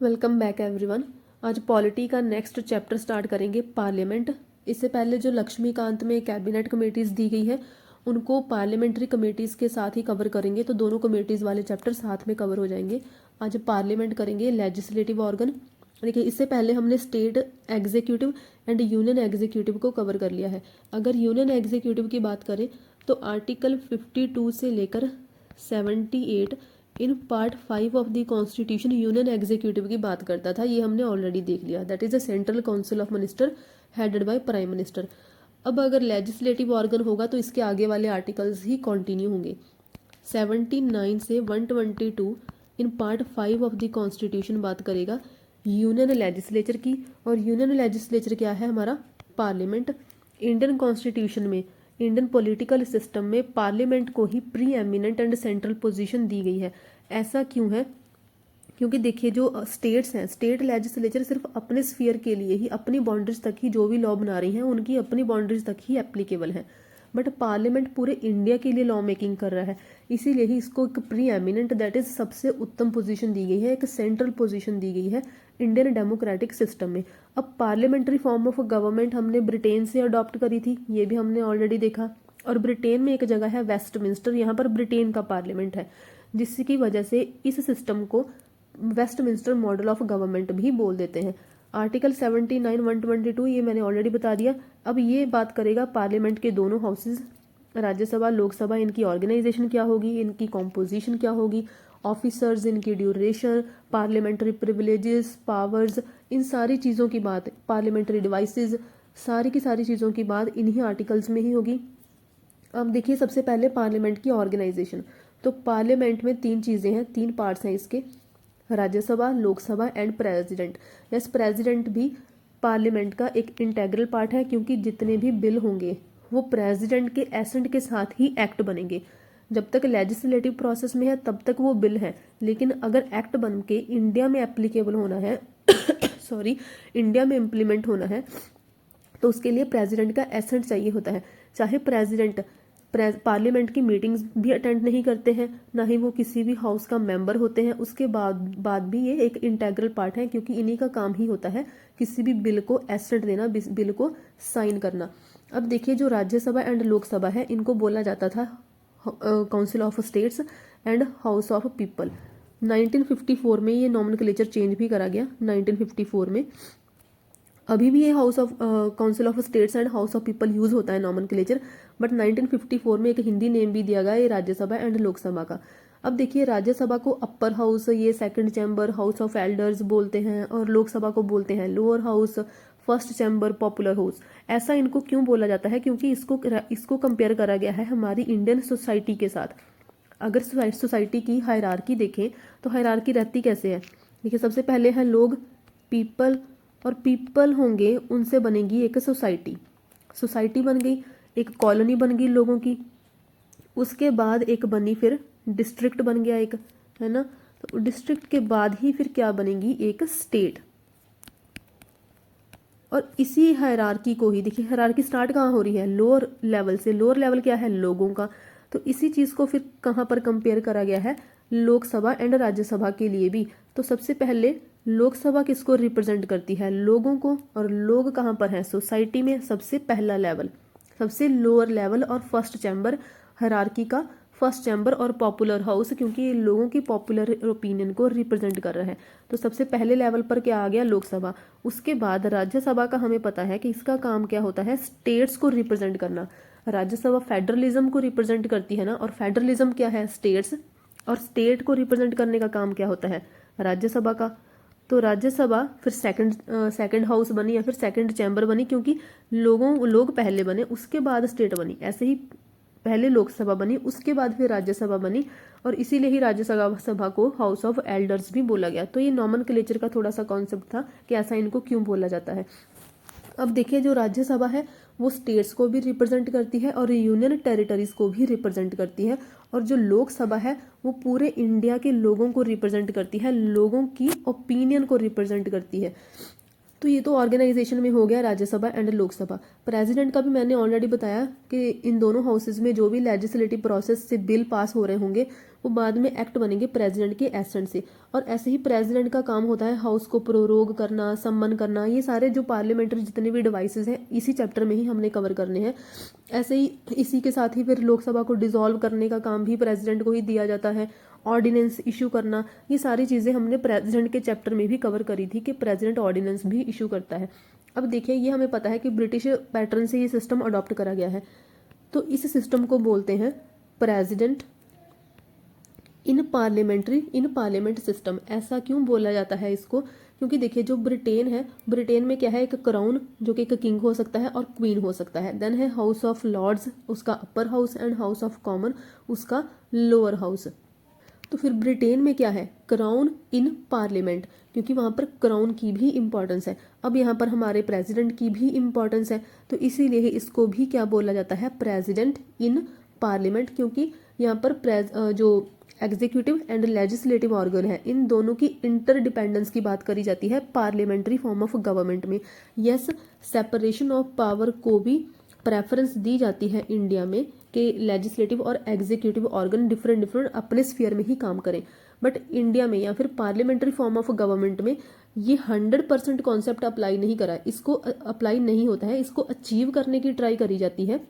Welcome back everyone. आज polity का next chapter start करेंगे, पार्लियामेंट। इससे पहले जो लक्ष्मीकांत में कैबिनेट कमेटीज़ दी गई है उनको पार्लियामेंट्री कमेटीज़ के साथ ही कवर करेंगे, तो दोनों कमेटीज़ वाले चैप्टर साथ में कवर हो जाएंगे। आज पार्लियामेंट करेंगे, लेजिस्लेटिव ऑर्गन। देखिए, इससे पहले हमने state executive and union executive को कवर कर लिया है। अगर यूनियन एग्जीक्यूटिव की बात करें तो आर्टिकल 52 से लेकर 78 in part 5 of the constitution union executive की बात करता था। ये हमने ऑलरेडी देख लिया, that is a central council of minister headed by prime minister. अब अगर लेजिस्लेटिव ऑर्गन होगा तो इसके आगे वाले आर्टिकल्स ही कंटिन्यू होंगे। 79 से 122 in part 5 of the constitution बात करेगा यूनियन लेजिस्लेचर की, और यूनियन लेजिस्लेचर क्या है? हमारा पार्लियामेंट। इंडियन कॉन्स्टिट्यूशन में, इंडियन पॉलिटिकल सिस्टम में पार्लियामेंट को ही preeminent and central position दी गई है। ऐसा क्यों है? क्योंकि देखिए, जो स्टेट्स हैं, स्टेट लेजिस्लेचर सिर्फ अपने स्फीयर के लिए ही, अपनी बाउंड्रीज तक ही जो भी लॉ बना रही हैं उनकी अपनी बाउंड्रीज तक ही एप्लीकेबल है। बट पार्लियामेंट पूरे इंडिया के लिए लॉ मेकिंग कर रहा है, इसीलिए ही इसको एक प्री एमिनेंट, दैट इज सबसे उत्तम पोजीशन दी गई है, एक सेंट्रल पोजीशन दी गई है इंडियन डेमोक्रेटिक सिस्टम में। अब पार्लियामेंट्री फॉर्म ऑफ गवर्नमेंट हमने ब्रिटेन से अडॉप्ट करी थी, ये भी हमने ऑलरेडी देखा। और ब्रिटेन में एक जगह है वेस्टमिंस्टर, यहाँ पर ब्रिटेन का पार्लियामेंट है, जिसकी वजह से इस सिस्टम को वेस्टमिंस्टर मॉडल ऑफ गवर्नमेंट भी बोल देते हैं। आर्टिकल 79, 122 ये मैंने ऑलरेडी बता दिया। अब ये बात करेगा पार्लियामेंट के दोनों हाउसेज, राज्यसभा लोकसभा, इनकी ऑर्गेनाइजेशन क्या होगी, इनकी कॉम्पोजिशन क्या होगी, ऑफिसर्स, इनकी ड्यूरेशन, पार्लियामेंट्री प्रिविलेजेस, पावर्स, इन सारी चीज़ों की बात, पार्लियामेंट्री डिवाइसेस, सारी की सारी चीज़ों की बात इन्हीं आर्टिकल्स में ही होगी। अब देखिए, सबसे पहले पार्लियामेंट की ऑर्गेनाइजेशन। तो पार्लियामेंट में तीन चीज़ें हैं, तीन पार्ट्स हैं इसके, Rajya Sabha, Lok Sabha and president. Yes, president भी पार्लियामेंट का एक इंटेग्रल पार्ट है, क्योंकि जितने भी बिल होंगे वो प्रेसिडेंट के एसेंट के साथ ही एक्ट बनेंगे। जब तक लेजिस्लेटिव प्रोसेस में है तब तक वो बिल है, लेकिन अगर एक्ट बन के इंडिया में एप्लीकेबल होना है सॉरी, इंडिया में इम्प्लीमेंट होना है, तो उसके लिए प्रेसिडेंट का एसेंट चाहिए होता है। चाहे प्रेसिडेंट पार्लियामेंट की मीटिंग्स भी अटेंड नहीं करते हैं, ना ही वो किसी भी हाउस का मेंबर होते हैं, उसके बाद भी ये एक इंटेग्रल पार्ट है, क्योंकि इन्हीं का काम ही होता है किसी भी बिल को एसेंट देना, बिल को साइन करना। अब देखिए, जो राज्यसभा एंड लोकसभा है इनको बोला जाता था council of states and house of people. 1954 में ये नॉमेनक्लेचर चेंज भी करा गया। 1954 में अभी भी ये house of council of states and house of people use होता है नॉमेनक्लेचर, बट 1954 में एक हिंदी नेम भी दिया गया ये राज्यसभा एंड लोकसभा का। अब देखिए, राज्यसभा को अपर हाउस, ये second chamber, house of elders बोलते हैं, और लोकसभा को बोलते हैं lower house, first chamber, popular house. ऐसा इनको क्यों बोला जाता है? क्योंकि इसको कंपेयर करा गया है हमारी इंडियन सोसाइटी के साथ। अगर सोसाइटी की हायरार्की देखें तो हायरार्की रहती कैसे है? देखिए, सबसे पहले है लोग, पीपल, और पीपल होंगे उनसे बनेगी एक सोसाइटी, सोसाइटी बन गई, एक कॉलोनी बन गई लोगों की, उसके बाद एक बनी फिर डिस्ट्रिक्ट बन गया एक, है ना। तो डिस्ट्रिक्ट के बाद ही फिर क्या बनेगी? एक स्टेट। और इसी हायरार्की को ही, देखिए हायरार्की स्टार्ट कहाँ हो रही है? लोअर लेवल से। लोअर लेवल क्या है? लोगों का। तो इसी चीज़ को फिर कहाँ पर कंपेयर करा गया है? लोकसभा एंड राज्यसभा के लिए भी। तो सबसे पहले लोकसभा किसको रिप्रेजेंट करती है? लोगों को। और लोग कहाँ पर हैं? सोसाइटी में। सबसे पहला लेवल, सबसे लोअर लेवल, और फर्स्ट चैम्बर, हायरार्की का फर्स्ट चैम्बर, और पॉपुलर हाउस, क्योंकि ये लोगों की पॉपुलर ओपिनियन को रिप्रेजेंट कर रहा है। तो सबसे पहले लेवल पर क्या आ गया? लोकसभा। उसके बाद राज्यसभा का हमें पता है कि इसका काम क्या होता है? स्टेट्स को रिप्रेजेंट करना। राज्यसभा फेडरलिज्म को रिप्रेजेंट करती है ना, और फेडरलिज्म क्या है? स्टेट्स। और स्टेट को रिप्रेजेंट करने का काम क्या होता है? राज्यसभा का। तो राज्यसभा फिर सेकंड हाउस बनी, या फिर सेकंड चैम्बर बनी, क्योंकि लोग पहले बने, उसके बाद स्टेट बनी। ऐसे ही पहले लोकसभा बनी, उसके बाद फिर राज्यसभा बनी, और इसीलिए ही राज्यसभा को हाउस ऑफ एल्डर्स भी बोला गया। तो ये नॉमेनक्लेचर का थोड़ा सा कॉन्सेप्ट था कि ऐसा इनको क्यों बोला जाता है। अब देखिए, जो राज्यसभा है वो स्टेट्स को भी रिप्रेजेंट करती है और यूनियन टेरिटरीज को भी रिप्रेजेंट करती है, और जो लोकसभा है वो पूरे इंडिया के लोगों को रिप्रेजेंट करती है, लोगों की ओपिनियन को रिप्रेजेंट करती है। तो ये तो ऑर्गेनाइजेशन में हो गया राज्यसभा एंड लोकसभा। प्रेसिडेंट का भी मैंने ऑलरेडी बताया कि इन दोनों हाउसेज में जो भी लेजिस्लेटिव प्रोसेस से बिल पास हो रहे होंगे वो बाद में एक्ट बनेंगे प्रेसिडेंट के एसेंट से। और ऐसे ही प्रेसिडेंट का काम होता है हाउस को प्रोरोग करना, सम्मन करना, ये सारे जो पार्लियामेंट्री जितने भी डिवाइसेस हैं इसी चैप्टर में ही हमने कवर करने हैं। ऐसे ही इसी के साथ ही फिर लोकसभा को डिसॉल्व करने का काम भी प्रेसिडेंट को ही दिया जाता है, ऑर्डिनेंस इशू करना, ये सारी चीज़ें हमने प्रेसिडेंट के चैप्टर में भी कवर करी थी कि प्रेसिडेंट ऑर्डिनेंस भी इशू करता है। अब देखिए ये हमें पता है कि ब्रिटिश पैटर्न से ये सिस्टम अडॉप्ट करा गया है, तो इस सिस्टम को बोलते हैं प्रेसिडेंट इन पार्लियामेंट सिस्टम। ऐसा क्यों बोला जाता है इसको? क्योंकि देखिए जो ब्रिटेन है, ब्रिटेन में क्या है, एक क्राउन जो कि एक किंग हो सकता है और क्वीन हो सकता है, देन है हाउस ऑफ लॉर्ड्स उसका upper house and house of common उसका लोअर हाउस। तो फिर ब्रिटेन में क्या है, क्राउन इन पार्लियामेंट, क्योंकि वहाँ पर क्राउन की भी इम्पोर्टेंस है। अब यहाँ पर हमारे प्रेसिडेंट की भी इम्पोर्टेंस है, तो इसीलिए इसको भी क्या बोला जाता है, प्रेसिडेंट इन पार्लियामेंट, क्योंकि यहाँ पर जो एग्जीक्यूटिव एंड लेजिस्लेटिव ऑर्गन है इन दोनों की इंटरडिपेंडेंस की बात करी जाती है पार्लियामेंट्री फॉर्म ऑफ गवर्नमेंट में। यस, सेपरेशन ऑफ पावर को भी प्रेफरेंस दी जाती है इंडिया में कि लेजिस्लेटिव और एग्जीक्यूटिव ऑर्गन डिफरेंट अपने स्फीयर में ही काम करें, बट इंडिया में या फिर पार्लियामेंट्री फॉर्म ऑफ गवर्नमेंट में ये 100% कॉन्सेप्ट अप्लाई नहीं करा है, इसको अप्लाई नहीं होता है, इसको अचीव करने की ट्राई करी जाती है,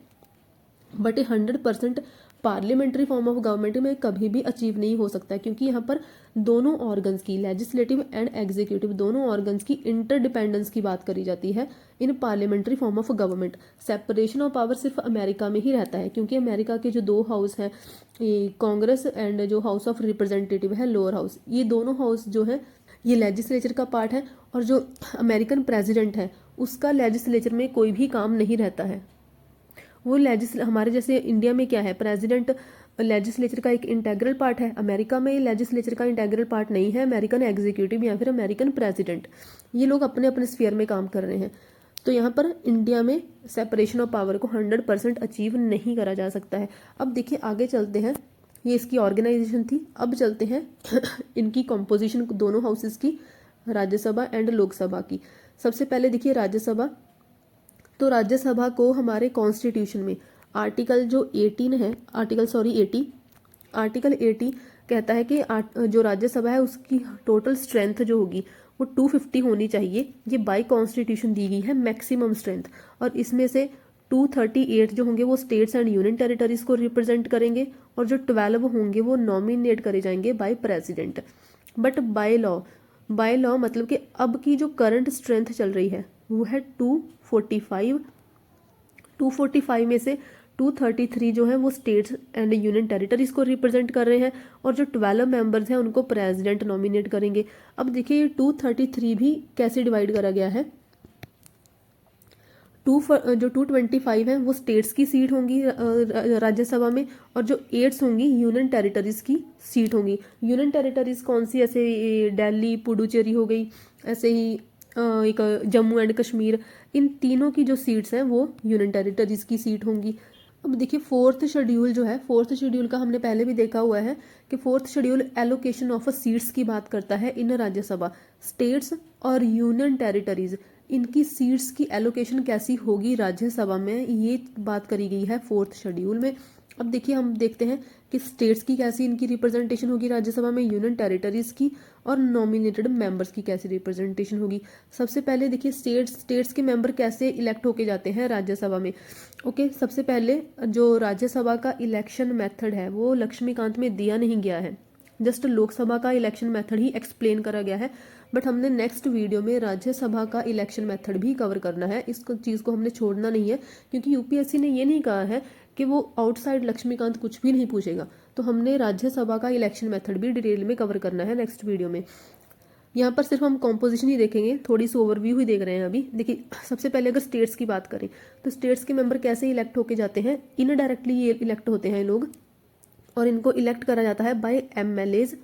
but 100% parliamentary form of government में कभी भी अचीव नहीं हो सकता है, क्योंकि यहाँ पर दोनों ऑर्गन्स की, लेजिस्लेटिव एंड एग्जीक्यूटिव दोनों ऑर्गन्स की इंटरडिपेंडेंस की बात करी जाती है इन parliamentary form of government. Separation of power सिर्फ अमेरिका में ही रहता है, क्योंकि अमेरिका के जो दो हाउस हैं, कांग्रेस एंड जो हाउस ऑफ रिप्रेजेंटेटिव है लोअर हाउस, ये दोनों हाउस जो है ये लेजिस्लेचर का पार्ट है, और जो अमेरिकन प्रेसिडेंट है उसका लेजिस्लेचर में कोई भी काम नहीं रहता है। वो हमारे जैसे इंडिया में क्या है, प्रेसिडेंट लेजिस्लेचर का एक इंटेग्रल पार्ट है, अमेरिका में लेजिस्लेचर का इंटेग्रल पार्ट नहीं है, अमेरिकन एग्जीक्यूटिव या फिर अमेरिकन प्रेसिडेंट, ये लोग अपने अपने स्फीयर में काम कर रहे हैं। तो यहाँ पर इंडिया में सेपरेशन ऑफ पावर को 100% अचीव नहीं करा जा सकता है। अब देखिए आगे चलते हैं, ये इसकी ऑर्गेनाइजेशन थी। अब चलते हैं इनकी कॉम्पोजिशन दोनों हाउसेस की, राज्यसभा एंड लोकसभा की। सबसे पहले देखिए राज्यसभा, तो राज्यसभा को हमारे कॉन्स्टिट्यूशन में आर्टिकल जो 18 है, आर्टिकल 80 कहता है कि जो राज्यसभा है उसकी टोटल स्ट्रेंथ जो होगी वो 250 होनी चाहिए। ये बाय कॉन्स्टिट्यूशन दी गई है मैक्सिमम स्ट्रेंथ, और इसमें से 238 जो होंगे वो स्टेट्स एंड यूनियन टेरिटरीज को रिप्रेजेंट करेंगे, और जो 12 होंगे वो नॉमिनेट करे जाएंगे by president. But by law मतलब कि अब की जो करंट स्ट्रेंथ चल रही है वो है 245 में से 233 जो है वो स्टेट्स एंड यूनियन टेरिटरीज को रिप्रेजेंट कर रहे हैं, और जो 12 मेंबर्स हैं उनको प्रेसिडेंट नॉमिनेट करेंगे। अब देखिए ये 233 भी कैसे डिवाइड करा गया है, जो 225 है वो स्टेट्स की सीट होंगी राज्यसभा में, और जो 8 होंगी यूनियन टेरिटरीज की सीट होंगी। यूनियन टेरिटरीज कौन सी, ऐसे दिल्ली, पुडुचेरी हो गई, ऐसे ही एक जम्मू एंड कश्मीर, इन तीनों की जो सीट्स हैं वो यूनियन टेरिटरीज की सीट होंगी। अब देखिए फोर्थ शेड्यूल जो है, फोर्थ शेड्यूल का हमने पहले भी देखा हुआ है कि fourth schedule allocation of seats की बात करता है इन राज्यसभा। स्टेट्स और यूनियन टेरिटरीज इनकी सीट्स की एलोकेशन कैसी होगी राज्यसभा में, ये बात करी गई है फोर्थ शेड्यूल में। अब देखिए हम देखते हैं कि स्टेट्स की कैसी इनकी रिप्रेजेंटेशन होगी राज्यसभा में, यूनियन टेरिटरीज की और नॉमिनेटेड मेंबर्स की कैसी रिप्रेजेंटेशन होगी। सबसे पहले देखिए स्टेट्स के मेंबर कैसे इलेक्ट होके जाते हैं राज्यसभा में। ओके, सबसे पहले जो राज्यसभा का इलेक्शन मेथड है वो लक्ष्मीकांत में दिया नहीं गया है, जस्ट लोकसभा का इलेक्शन मेथड ही एक्सप्लेन करा गया है, बट हमने नेक्स्ट वीडियो में राज्यसभा का इलेक्शन मेथड भी कवर करना है। इस चीज़ को हमने छोड़ना नहीं है, क्योंकि यूपीएससी ने ये नहीं कहा है कि वो आउटसाइड लक्ष्मीकांत कुछ भी नहीं पूछेगा, तो हमने राज्यसभा का इलेक्शन मेथड भी डिटेल में कवर करना है नेक्स्ट वीडियो में। यहाँ पर सिर्फ हम कॉम्पोजिशन ही देखेंगे, थोड़ी सी ओवरव्यू ही देख रहे हैं अभी। देखिए सबसे पहले अगर स्टेट्स की बात करें तो स्टेट्स के मेंबर कैसे इलेक्ट होके जाते हैं, इनडायरेक्टली ये इलेक्ट होते हैं लोग, और इनको इलेक्ट करा जाता है बाय एमएलएज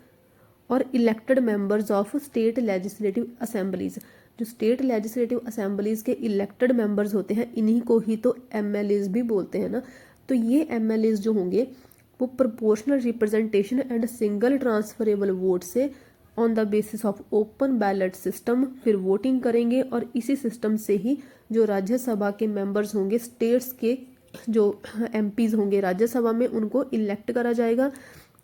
और elected members of state legislative assemblies. जो स्टेट लेजिस्लेटिव असेंबलीज के इलेक्टेड मेंबर्स होते हैं इन्हीं को ही तो एमएलएज भी बोलते हैं ना। तो ये एमएलएज जो होंगे वो proportional representation and single transferable vote से on the basis of open ballot system फिर वोटिंग करेंगे, और इसी सिस्टम से ही जो राज्यसभा के मेंबर्स होंगे, स्टेट्स के जो एमपीज होंगे राज्यसभा में, उनको इलेक्ट करा जाएगा।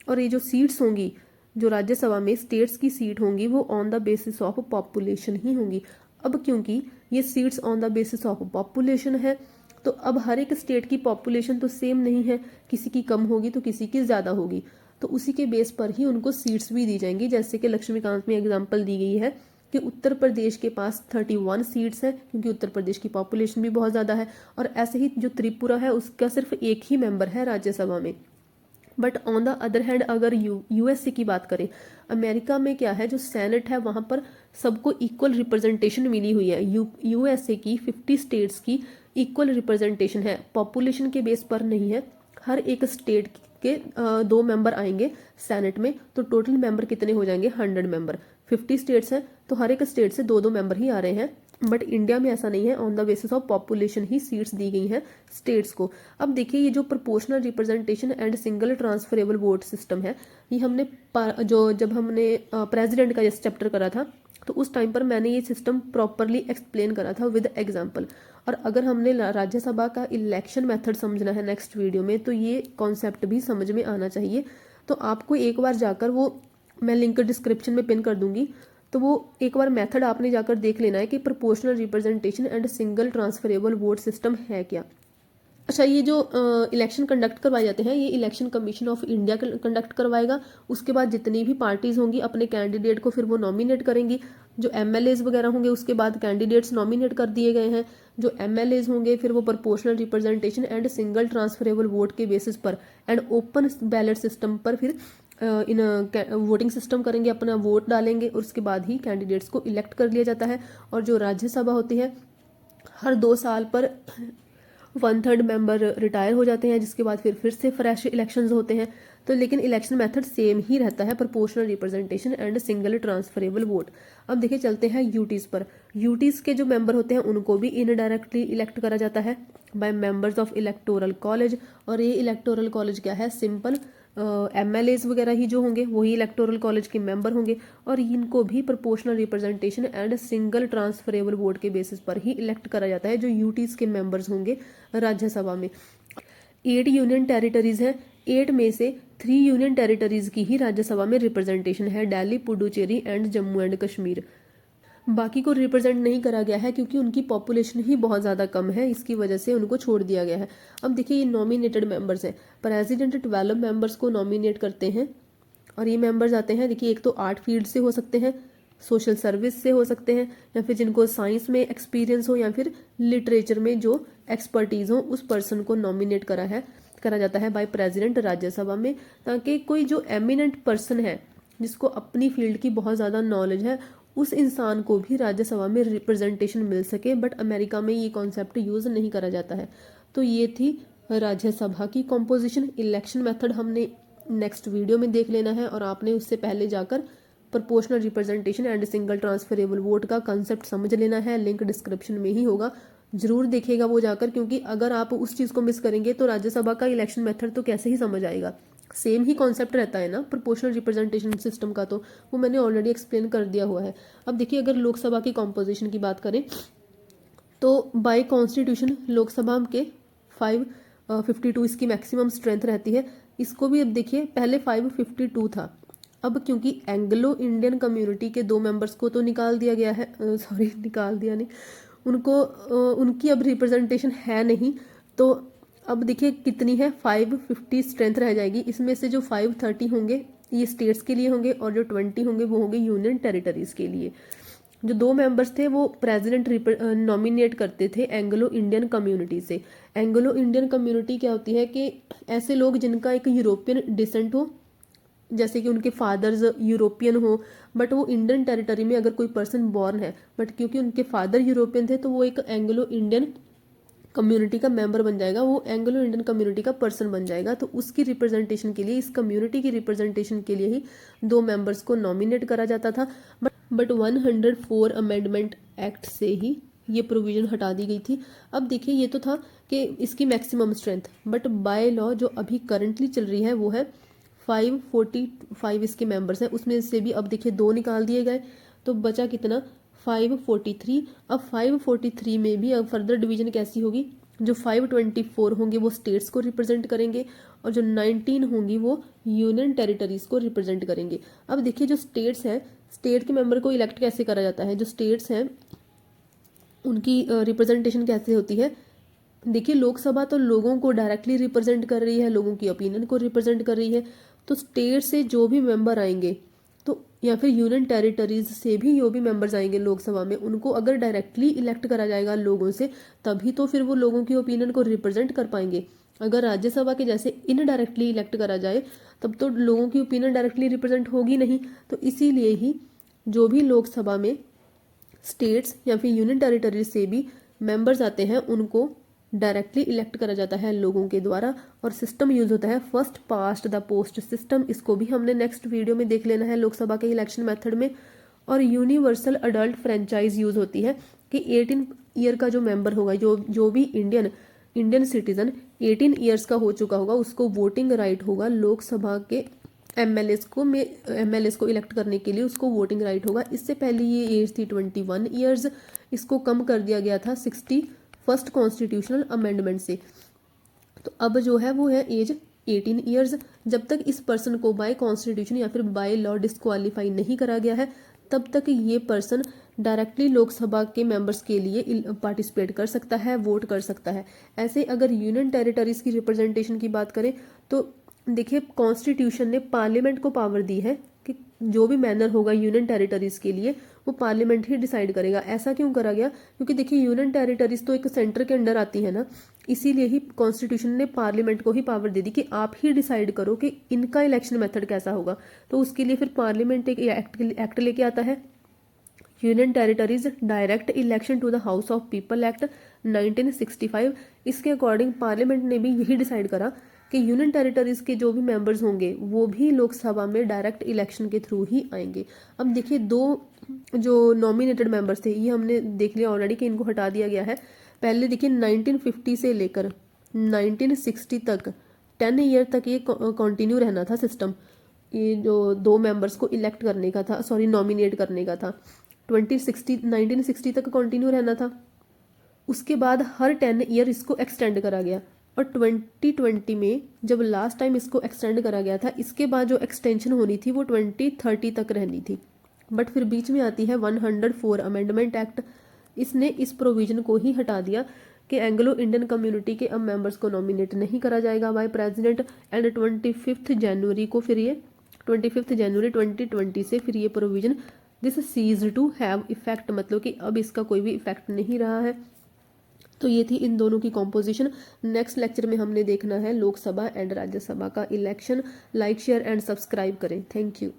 और ये जो सीट्स होंगी जो राज्यसभा में स्टेट्स की सीट होंगी वो on the basis of population ही होंगी। अब क्योंकि ये seats on the basis of population है तो अब हर एक स्टेट की पॉपुलेशन तो सेम नहीं है, किसी की कम होगी तो किसी की ज़्यादा होगी, तो उसी के बेस पर ही उनको सीट्स भी दी जाएंगी। जैसे कि लक्ष्मीकांत में एग्जाम्पल दी गई है कि उत्तर प्रदेश के पास 31 सीट्स हैं क्योंकि उत्तर प्रदेश की पॉपुलेशन भी बहुत ज़्यादा है, और ऐसे ही जो त्रिपुरा है उसका सिर्फ एक ही मेंबर है राज्यसभा में। But on the other hand अगर यूएसए की बात करें, अमेरिका में क्या है, जो सेनेट है वहाँ पर सबको इक्वल रिप्रेजेंटेशन मिली हुई है। यूएसए की 50 स्टेट्स की इक्वल रिप्रेजेंटेशन है, पॉपुलेशन के बेस पर नहीं है। हर एक स्टेट के 2 मेंबर आएंगे सेनेट में, तो टोटल मेंबर कितने हो जाएंगे, 100 मेंबर। 50 स्टेट्स हैं तो हर एक स्टेट से 2-2 मेंबर ही आ रहे हैं। बट इंडिया में ऐसा नहीं है, on the basis of population ही सीट्स दी गई हैं स्टेट्स को। अब देखिए ये जो proportional representation and single transferable vote system है, ये हमने जब हमने प्रेसिडेंट का ये चैप्टर करा था तो उस टाइम पर मैंने ये सिस्टम प्रॉपरली एक्सप्लेन करा था विद एग्जाम्पल। और अगर हमने राज्यसभा का इलेक्शन मेथड समझना है नेक्स्ट वीडियो में तो ये कॉन्सेप्ट भी समझ में आना चाहिए। तो आपको एक बार जाकर वो मैं लिंक डिस्क्रिप्शन में पिन कर दूंगी, तो वो एक बार मेथड आपने जाकर देख लेना है कि proportional representation and single transferable vote system है क्या। अच्छा, ये जो इलेक्शन कंडक्ट करवाए जाते हैं ये election commission of India conduct करवाएगा। उसके बाद जितनी भी पार्टीज होंगी अपने कैंडिडेट को फिर वो नॉमिनेट करेंगी। जो एमएलएज वगैरह होंगे उसके बाद कैंडिडेट्स नॉमिनेट कर दिए गए हैं। जो एमएलएज होंगे फिर वो proportional representation and single transferable vote के बेसिस पर एंड ओपन बैलेट सिस्टम पर फिर इन वोटिंग सिस्टम करेंगे, अपना वोट डालेंगे और उसके बाद ही कैंडिडेट्स को इलेक्ट कर लिया जाता है। और जो राज्यसभा होती है हर 2 साल पर 1/3 मेंबर रिटायर हो जाते हैं, जिसके बाद फिर से फ्रेश इलेक्शंस होते हैं। तो लेकिन इलेक्शन मेथड सेम ही रहता है, proportional representation and single transferable vote. अब देखिए चलते हैं यूटीज पर। यूटीज के जो मेंबर होते हैं उनको भी इनडायरेक्टली इलेक्ट करा जाता है by members of electoral college. और ये इलेक्टोरल कॉलेज क्या है, सिंपल एमएलएज वगैरह ही जो होंगे वही इलेक्टोरल कॉलेज के मेंबर होंगे। और इनको भी proportional representation and single transferable vote के बेसिस पर ही इलेक्ट करा जाता है जो यूटीज के मेंबर्स होंगे राज्यसभा में। 8 यूनियन टेरिटरीज हैं, 8 में से 3 यूनियन टेरिटरीज की ही राज्यसभा में रिप्रेजेंटेशन है, दिल्ली, पुडुचेरी एंड जम्मू एंड कश्मीर। बाकी को रिप्रेजेंट नहीं करा गया है क्योंकि उनकी पॉपुलेशन ही बहुत ज़्यादा कम है, इसकी वजह से उनको छोड़ दिया गया है। अब देखिए ये नॉमिनेटेड मेंबर्स हैं, प्रेसिडेंट 12 मेंबर्स को नॉमिनेट करते हैं। और ये मेंबर्स आते हैं, देखिए एक तो आर्ट फील्ड से हो सकते हैं, सोशल सर्विस से हो सकते हैं, या फिर जिनको साइंस में एक्सपीरियंस हो या फिर लिटरेचर में जो एक्सपर्टीज हो उस पर्सन को नॉमिनेट करा जाता है बाय प्रेसिडेंट राज्यसभा में, ताकि कोई जो एमिनेंट पर्सन है जिसको अपनी फील्ड की बहुत ज़्यादा नॉलेज है उस इंसान को भी राज्यसभा में रिप्रेजेंटेशन मिल सके। बट अमेरिका में ये कॉन्सेप्ट यूज़ नहीं करा जाता है। तो ये थी राज्यसभा की कॉम्पोजिशन। इलेक्शन मेथड हमने नेक्स्ट वीडियो में देख लेना है, और आपने उससे पहले जाकर proportional representation and single transferable vote का कंसेप्ट समझ लेना है। लिंक डिस्क्रिप्शन में ही होगा, जरूर देखेगा वो जाकर, क्योंकि अगर आप उस चीज़ को मिस करेंगे तो राज्यसभा का इलेक्शन मेथड तो कैसे ही समझ आएगा। सेम ही कॉन्सेप्ट रहता है ना प्रोपोर्शनल रिप्रेजेंटेशन सिस्टम का, तो वो मैंने ऑलरेडी एक्सप्लेन कर दिया हुआ है। अब देखिए अगर लोकसभा की कॉम्पोजिशन की बात करें तो बाय कॉन्स्टिट्यूशन लोकसभा के 552 इसकी मैक्सिमम स्ट्रेंथ रहती है। इसको भी अब देखिए पहले 552 था, अब क्योंकि एंग्लो इंडियन कम्युनिटी के 2 मेंबर्स को तो निकाल दिया गया है, निकाल दिया नहीं, उनको उनकी अब रिप्रेजेंटेशन है नहीं, तो अब देखिए कितनी है 550 स्ट्रेंथ रह जाएगी। इसमें से जो 530 होंगे ये स्टेट्स के लिए होंगे और जो 20 होंगे वो होंगे यूनियन टेरिटरीज के लिए। जो 2 मेंबर्स थे वो प्रेसिडेंट नॉमिनेट करते थे एंग्लो इंडियन कम्युनिटी से। एंग्लो इंडियन कम्युनिटी क्या होती है कि ऐसे लोग जिनका एक यूरोपियन डिसेंट हो, जैसे कि उनके फादर्स यूरोपियन हो, बट वो इंडियन टेरिटरी में अगर कोई पर्सन बॉर्न है बट क्योंकि उनके फादर यूरोपियन थे तो वो एक एंग्लो इंडियन कम्युनिटी का मेंबर बन जाएगा, वो एंग्लो इंडियन कम्युनिटी का पर्सन बन जाएगा। तो उसकी रिप्रेजेंटेशन के लिए, इस कम्युनिटी की रिप्रेजेंटेशन के लिए ही 2 मेंबर्स को नॉमिनेट करा जाता था। बट 104 अमेंडमेंट एक्ट से ही ये प्रोविजन हटा दी गई थी। अब देखिए ये तो था कि इसकी maximum strength, but by law जो अभी करंटली चल रही है वो है 545 इसके मेंबर्स हैं, उसमें से भी अब देखिए 2 निकाल दिए गए तो बचा कितना 543। अब 543 में भी अब फर्दर डिवीजन कैसी होगी, जो 524 होंगे वो स्टेट्स को रिप्रेजेंट करेंगे और जो 19 होंगी वो यूनियन टेरिटरीज को रिप्रेजेंट करेंगे। अब देखिए जो स्टेट्स हैं, स्टेट के मेंबर को इलेक्ट कैसे करा जाता है, जो स्टेट्स हैं उनकी रिप्रेजेंटेशन कैसे होती है। देखिए लोकसभा तो लोगों को डायरेक्टली रिप्रेजेंट कर रही है, लोगों की ओपिनियन को रिप्रेजेंट कर रही है, तो स्टेट से जो भी मेंबर आएंगे तो या फिर यूनियन टेरिटरीज से भी जो भी मेंबर्स आएंगे लोकसभा में, उनको अगर डायरेक्टली इलेक्ट करा जाएगा लोगों से, तभी तो फिर वो लोगों की ओपिनियन को रिप्रेजेंट कर पाएंगे। अगर राज्यसभा के जैसे इनडायरेक्टली इलेक्ट करा जाए तब तो लोगों की ओपिनियन डायरेक्टली रिप्रेजेंट होगी नहीं। तो इसीलिए ही जो भी लोकसभा में स्टेट्स या फिर यूनियन टेरिटरीज से भी मेंबर्स आते हैं उनको डायरेक्टली इलेक्ट करा जाता है लोगों के द्वारा। और सिस्टम यूज होता है first past the post system, इसको भी हमने नेक्स्ट वीडियो में देख लेना है लोकसभा के इलेक्शन मेथड में। और यूनिवर्सल अडल्ट फ्रेंचाइज यूज होती है कि 18 ईयर का जो मेंबर होगा, जो भी इंडियन सिटीजन 18 ईयर्स का हो चुका होगा, उसको वोटिंग राइट होगा लोकसभा के एमएलएस को इलेक्ट करने के लिए, उसको वोटिंग राइट होगा। इससे पहले ये एज थी 21 ईयर्स, इसको कम कर दिया गया था 61st कॉन्स्टिट्यूशनल अमेंडमेंट से। तो अब जो है वो है एज 18 ईयर्स। जब तक इस पर्सन को बाय कॉन्स्टिट्यूशन या फिर बाय लॉ डिस्क्वालीफाई नहीं करा गया है तब तक ये पर्सन डायरेक्टली लोकसभा के मेंबर्स के लिए पार्टिसिपेट कर सकता है, वोट कर सकता है। ऐसे अगर यूनियन टेरिटरीज की रिप्रेजेंटेशन की बात करें तो देखिए कॉन्स्टिट्यूशन ने पार्लियामेंट को पावर दी है कि जो भी मैनर होगा यूनियन टेरिटरीज के लिए वो पार्लियामेंट ही डिसाइड करेगा। ऐसा क्यों करा गया, क्योंकि देखिए यूनियन टेरिटरीज तो एक सेंटर के अंडर आती है ना, इसीलिए ही कॉन्स्टिट्यूशन ने पार्लियामेंट को ही पावर दे दी कि आप ही डिसाइड करो कि इनका इलेक्शन मेथड कैसा होगा। तो उसके लिए फिर पार्लियामेंट एक एक्ट लेके आता है, union territories direct election to the house of people act 1965। इसके अकॉर्डिंग पार्लियामेंट ने भी यही डिसाइड करा कि यूनियन टेरिटरीज के जो भी मेंबर्स होंगे वो भी लोकसभा में डायरेक्ट इलेक्शन के थ्रू ही आएंगे। अब देखिए दो जो नॉमिनेटेड मेंबर्स थे ये हमने देख लिया ऑलरेडी कि इनको हटा दिया गया है। पहले देखिए 1950 से लेकर 1960 तक 10 ईयर तक ये कंटिन्यू रहना था सिस्टम, ये जो दो मेंबर्स को इलेक्ट करने का था, सॉरी नॉमिनेट करने का था, 1960 तक कंटिन्यू रहना था। उसके बाद हर 10 ईयर इसको एक्सटेंड करा गया और 2020 में जब लास्ट टाइम इसको एक्सटेंड करा गया था, इसके बाद जो एक्सटेंशन होनी थी वो 2030 तक रहनी थी। बट फिर बीच में आती है 104 अमेंडमेंट एक्ट, इसने इस प्रोविजन को ही हटा दिया कि एंग्लो इंडियन कम्युनिटी के अब मेंबर्स को नॉमिनेट नहीं करा जाएगा बाय प्रेसिडेंट। एंड 25 जनवरी 2020 से फिर ये provision this ceases to have effect, मतलब कि अब इसका कोई भी इफेक्ट नहीं रहा है। तो ये थी इन दोनों की कॉम्पोजिशन। नेक्स्ट लेक्चर में हमने देखना है लोकसभा एंड राज्यसभा का election. Like share and subscribe करें। Thank you.